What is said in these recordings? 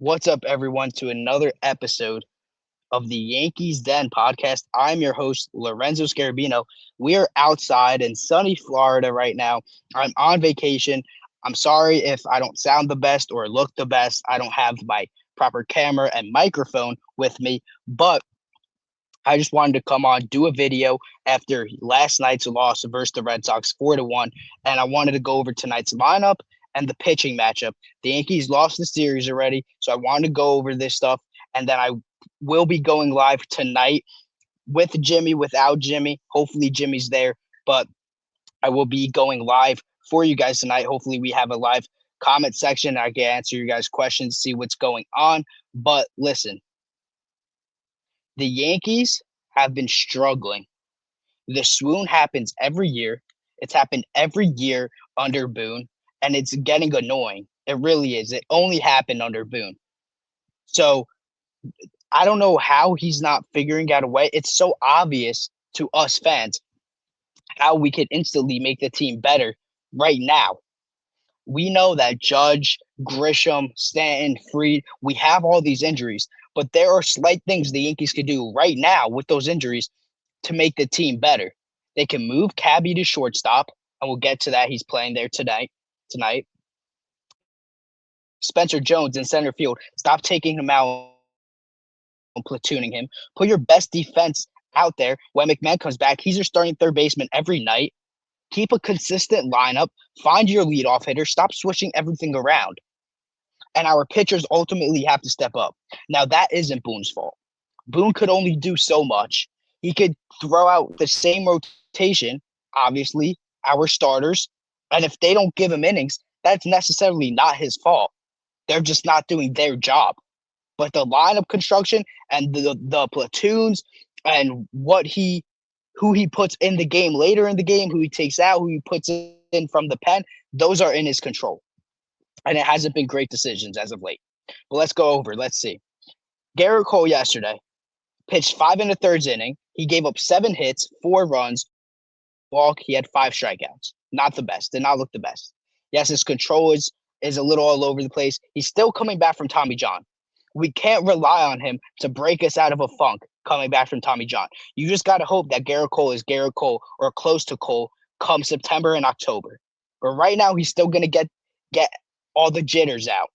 What's up, everyone, to another episode of the Yankees Den Podcast. I'm your host, Lorenzo Scarabino. We are outside in sunny Florida right now. I'm on vacation. I'm sorry if I don't sound the best or look the best. I don't have my proper camera and microphone with me, but I just wanted to come on, do a video after last night's loss versus the Red Sox 4-1, and I wanted to go over tonight's lineup and the pitching matchup. The Yankees lost the series already, so I wanted to go over this stuff, and then I will be going live tonight with Jimmy, without Jimmy. Hopefully Jimmy's there, but I will be going live for you guys tonight. Hopefully we have a live comment section. I can answer you guys' questions, see what's going on. But listen, the Yankees have been struggling. The swoon happens every year. It's happened every year under Boone, and it's getting annoying. It really is. It only happened under Boone. So I don't know how he's not figuring out a way. It's so obvious to us fans how we could instantly make the team better right now. We know that Judge, Grisham, Stanton, Fried, we have all these injuries, but there are slight things the Yankees could do right now with those injuries to make the team better. They can move Cabby to shortstop, and we'll get to that. He's playing there tonight. Spencer Jones in center field. Stop taking him out and platooning him. Put your best defense out there. When McMahon comes back, he's your starting third baseman every night. Keep a consistent lineup. Find your leadoff hitter. Stop switching everything around. And our pitchers ultimately have to step up. Now, that isn't Boone's fault. Boone could only do so much. He could throw out the same rotation, obviously, our starters. And if they don't give him innings, that's necessarily not his fault. They're just not doing their job. But the lineup construction and the platoons and who he puts in the game later in the game, who he takes out, who he puts in from the pen, those are in his control. And it hasn't been great decisions as of late. But let's go over. Let's see. Garrett Cole yesterday pitched 5 1/3 inning. He gave up 7 hits, 4 runs, walk. He had 5 strikeouts. Not the best. Did not look the best. Yes, his control is a little all over the place. He's still coming back from Tommy John. We can't rely on him to break us out of a funk coming back from Tommy John. You just got to hope that Garrett Cole is Garrett Cole or close to Cole come September and October. But right now, he's still going to get all the jitters out.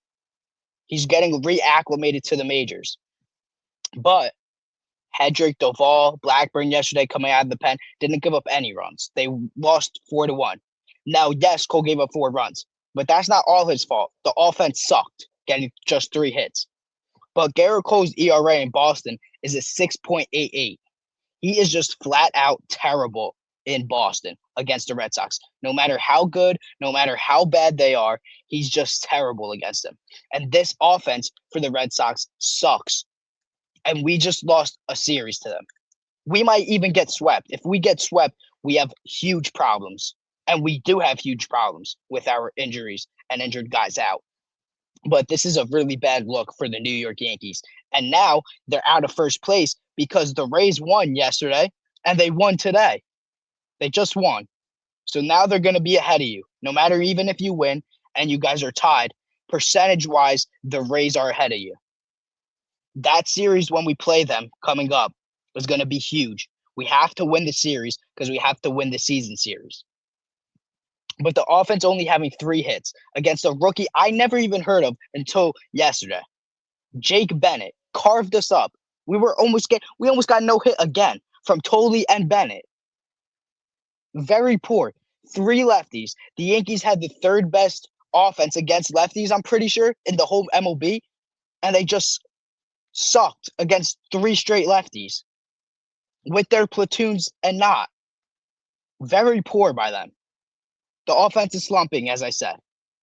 He's getting reacclimated to the majors. But Hedrick, Doval, Blackburn yesterday coming out of the pen didn't give up any runs. They lost 4-1. Now, yes, Cole gave up 4 runs, but that's not all his fault. The offense sucked, getting just 3 hits. But Garrett Cole's ERA in Boston is a 6.88. He is just flat out terrible in Boston against the Red Sox. No matter how good, no matter how bad they are, he's just terrible against them. And this offense for the Red Sox sucks. And we just lost a series to them. We might even get swept. If we get swept, we have huge problems. And we do have huge problems with our injuries and injured guys out. But this is a really bad look for the New York Yankees. And now they're out of first place because the Rays won yesterday and they won today. They just won. So now they're going to be ahead of you. No matter even if you win and you guys are tied, percentage-wise, the Rays are ahead of you. That series when we play them coming up is going to be huge. We have to win the series because we have to win the season series. But the offense only having 3 hits against a rookie I never even heard of until yesterday. Jake Bennett carved us up. We almost got no hit again from Tolley and Bennett. Very poor. 3 lefties. The Yankees had the 3rd best offense against lefties, I'm pretty sure, in the whole MLB. And they just sucked against 3 straight lefties with their platoons and not. Very poor by them. The offense is slumping, as I said.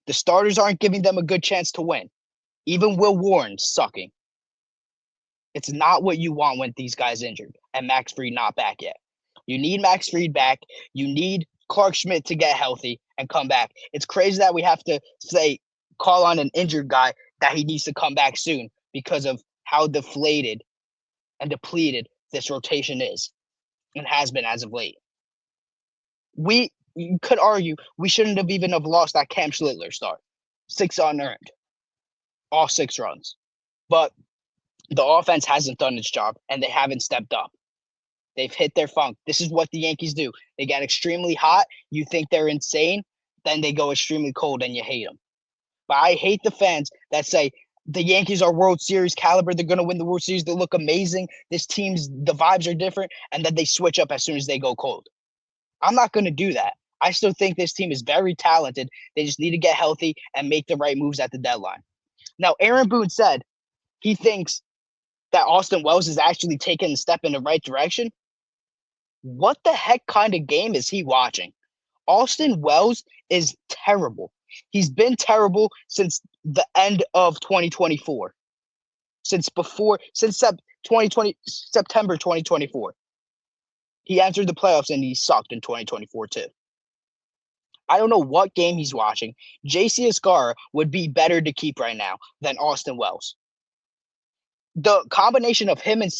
The starters aren't giving them a good chance to win. Even Will Warren's sucking. It's not what you want when these guys injured and Max Fried not back yet. You need Max Fried back. You need Clark Schmidt to get healthy and come back. It's crazy that we have to call on an injured guy that he needs to come back soon because of how deflated and depleted this rotation is and has been as of late. You could argue we shouldn't have even lost that Cam Schlittler start. 6 unearned. All 6 runs. But the offense hasn't done its job, and they haven't stepped up. They've hit their funk. This is what the Yankees do. They get extremely hot. You think they're insane. Then they go extremely cold, and you hate them. But I hate the fans that say the Yankees are World Series caliber. They're going to win the World Series. They look amazing. The vibes are different. And then they switch up as soon as they go cold. I'm not going to do that. I still think this team is very talented. They just need to get healthy and make the right moves at the deadline. Now, Aaron Boone said he thinks that Austin Wells is actually taking a step in the right direction. What the heck kind of game is he watching? Austin Wells is terrible. He's been terrible since the end of 2024. Since 2020 September 2024. He entered the playoffs and he sucked in 2024 too. I don't know what game he's watching. JC Escara would be better to keep right now than Austin Wells. The combination of him and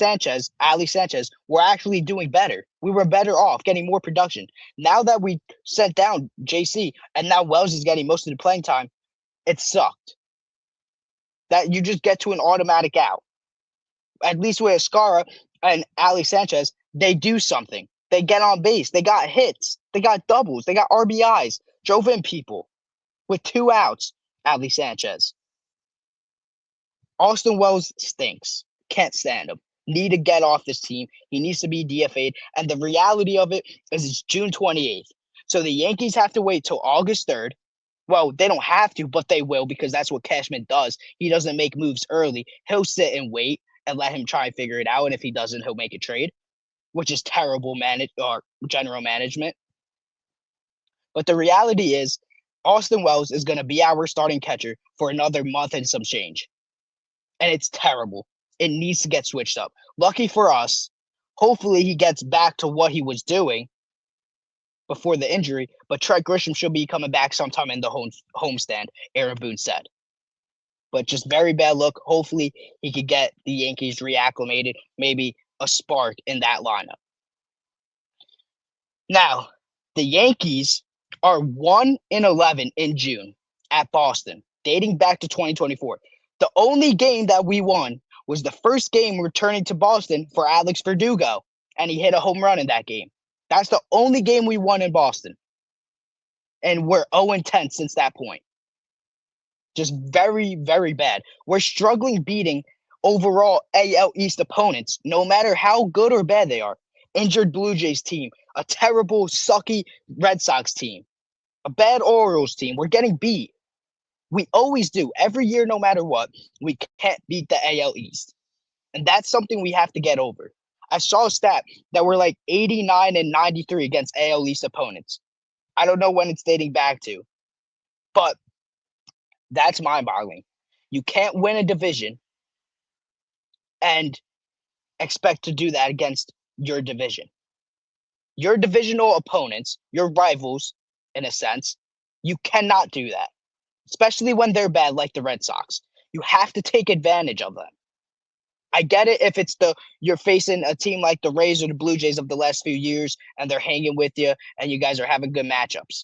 Ali Sanchez, were actually doing better. We were better off getting more production. Now that we sent down JC and now Wells is getting most of the playing time, it sucked. That you just get to an automatic out. At least with Escara and Ali Sanchez, they do something. They get on base. They got hits. They got doubles. They got RBIs. Drove in people with 2 outs. Ali Sanchez. Austin Wells stinks. Can't stand him. Need to get off this team. He needs to be DFA'd. And the reality of it is it's June 28th. So the Yankees have to wait till August 3rd. Well, they don't have to, but they will because that's what Cashman does. He doesn't make moves early. He'll sit and wait and let him try and figure it out. And if he doesn't, he'll make a trade, which is terrible general management. But the reality is Austin Wells is going to be our starting catcher for another month and some change. And it's terrible. It needs to get switched up. Lucky for us, hopefully he gets back to what he was doing before the injury, but Trent Grisham should be coming back sometime in the homestand, Aaron Boone said. But just very bad look. Hopefully he could get the Yankees reacclimated, maybe a spark in that lineup. Now, the Yankees are 1-11 in June at Boston, dating back to 2024. The only game that we won was the first game returning to Boston for Alex Verdugo, and he hit a home run in that game. That's the only game we won in Boston. And we're 0-10 since that point. Just very, very bad. We're struggling beating overall AL East opponents, no matter how good or bad they are. Injured Blue Jays team, a terrible, sucky Red Sox team, a bad Orioles team. We're getting beat. We always do. Every year, no matter what, we can't beat the AL East. And that's something we have to get over. I saw a stat that we're like 89-93 against AL East opponents. I don't know when it's dating back to, but that's mind-boggling. You can't win a division and expect to do that against your division. Your divisional opponents, your rivals, in a sense, you cannot do that, especially when they're bad like the Red Sox. You have to take advantage of them. I get it if you're facing a team like the Rays or the Blue Jays of the last few years and they're hanging with you and you guys are having good matchups.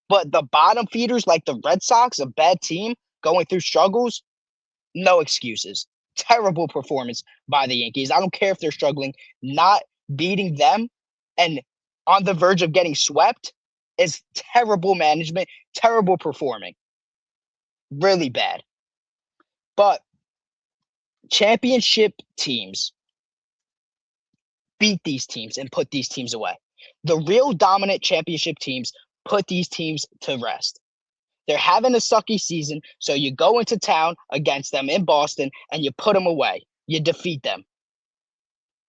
But the bottom feeders like the Red Sox, a bad team going through struggles, no excuses. Terrible performance by the Yankees. I don't care if they're struggling. Not beating them and on the verge of getting swept is terrible management, terrible performing. Really bad. But championship teams beat these teams and put these teams away. The real dominant championship teams put these teams to rest. They're having a sucky season, so you go into town against them in Boston and you put them away. You defeat them.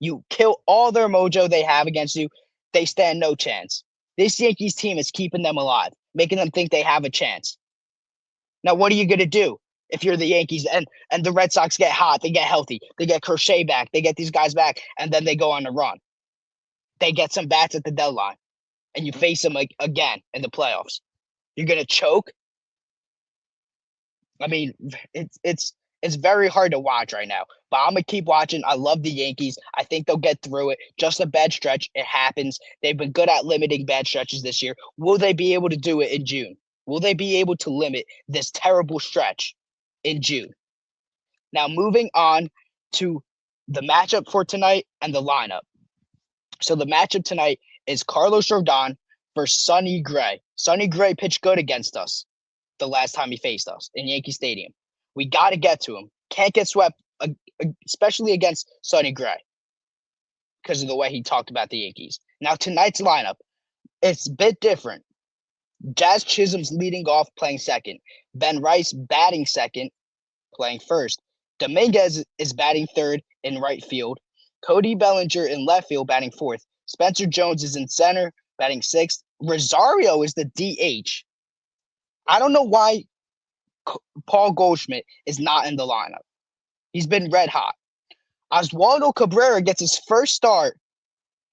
You kill all their mojo they have against you. They stand no chance. This Yankees team is keeping them alive, making them think they have a chance. Now, what are you going to do if you're the Yankees and the Red Sox get hot, they get healthy, they get Crochet back, they get these guys back, and then they go on a run? They get some bats at the deadline, and you face them again in the playoffs. You're going to choke? I mean, it's very hard to watch right now, but I'm going to keep watching. I love the Yankees. I think they'll get through it. Just a bad stretch. It happens. They've been good at limiting bad stretches this year. Will they be able to do it in June? Will they be able to limit this terrible stretch in June? Now, moving on to the matchup for tonight and the lineup. So the matchup tonight is Carlos Rodon versus Sonny Gray. Sonny Gray pitched good against us the last time he faced us in Yankee Stadium. We got to get to him. Can't get swept, especially against Sonny Gray, because of the way he talked about the Yankees. Now, tonight's lineup, it's a bit different. Jazz Chisholm's leading off, playing second. Ben Rice batting second, playing first. Dominguez is batting third in right field. Cody Bellinger in left field, batting fourth. Spencer Jones is in center, batting sixth. Rosario is the DH. I don't know why Paul Goldschmidt is not in the lineup. He's been red hot. Oswaldo Cabrera gets his first start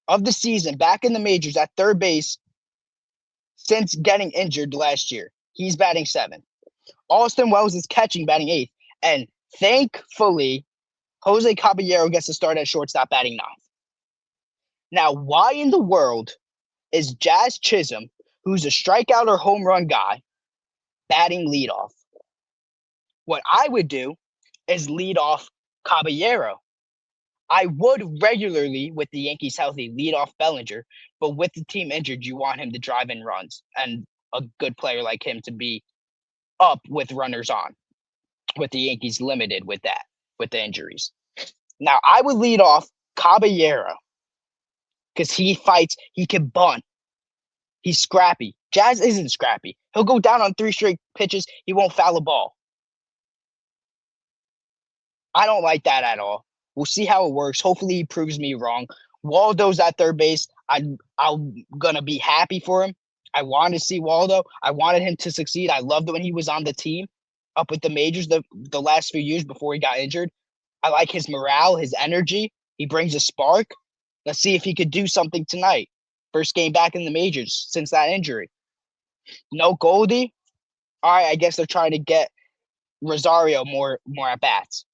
of the season back in the majors at third base since getting injured last year. He's batting seventh. Austin Wells is catching, batting eighth. And thankfully, Jose Caballero gets to start at shortstop, batting ninth. Now, why in the world is Jazz Chisholm, who's a strikeout or home run guy, batting leadoff? What I would do is lead off Caballero. I would regularly, with the Yankees healthy, lead off Bellinger, but with the team injured, you want him to drive in runs, and a good player like him to be up with runners on, with the Yankees limited with that, with the injuries. Now, I would lead off Caballero because he fights, he can bunt. He's scrappy. Jazz isn't scrappy. He'll go down on 3 straight pitches. He won't foul a ball. I don't like that at all. We'll see how it works. Hopefully he proves me wrong. Waldo's at third base. I'm going to be happy for him. I wanted to see Waldo. I wanted him to succeed. I loved it when he was on the team up with the majors the last few years before he got injured. I like his morale, his energy. He brings a spark. Let's see if he could do something tonight. First game back in the majors since that injury. No Goldie. All right, I guess they're trying to get Rosario more at bats.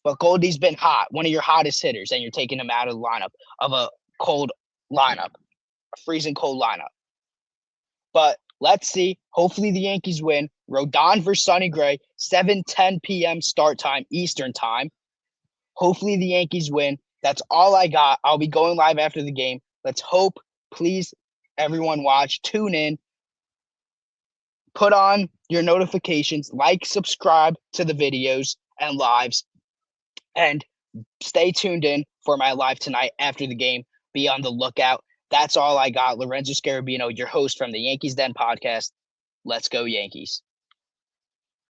But Goldie's been hot, one of your hottest hitters, and you're taking him out of the lineup of a cold lineup, a freezing cold lineup. But let's see. Hopefully the Yankees win. Rodon versus Sonny Gray, 7:10 p.m. start time, Eastern time. Hopefully the Yankees win. That's all I got. I'll be going live after the game. Let's hope. Please, everyone watch. Tune in. Put on your notifications. Like, subscribe to the videos and lives. And stay tuned in for my live tonight after the game. Be on the lookout. That's all I got. Lorenzo Scarabino, your host from the Yankees Den Podcast. Let's go, Yankees.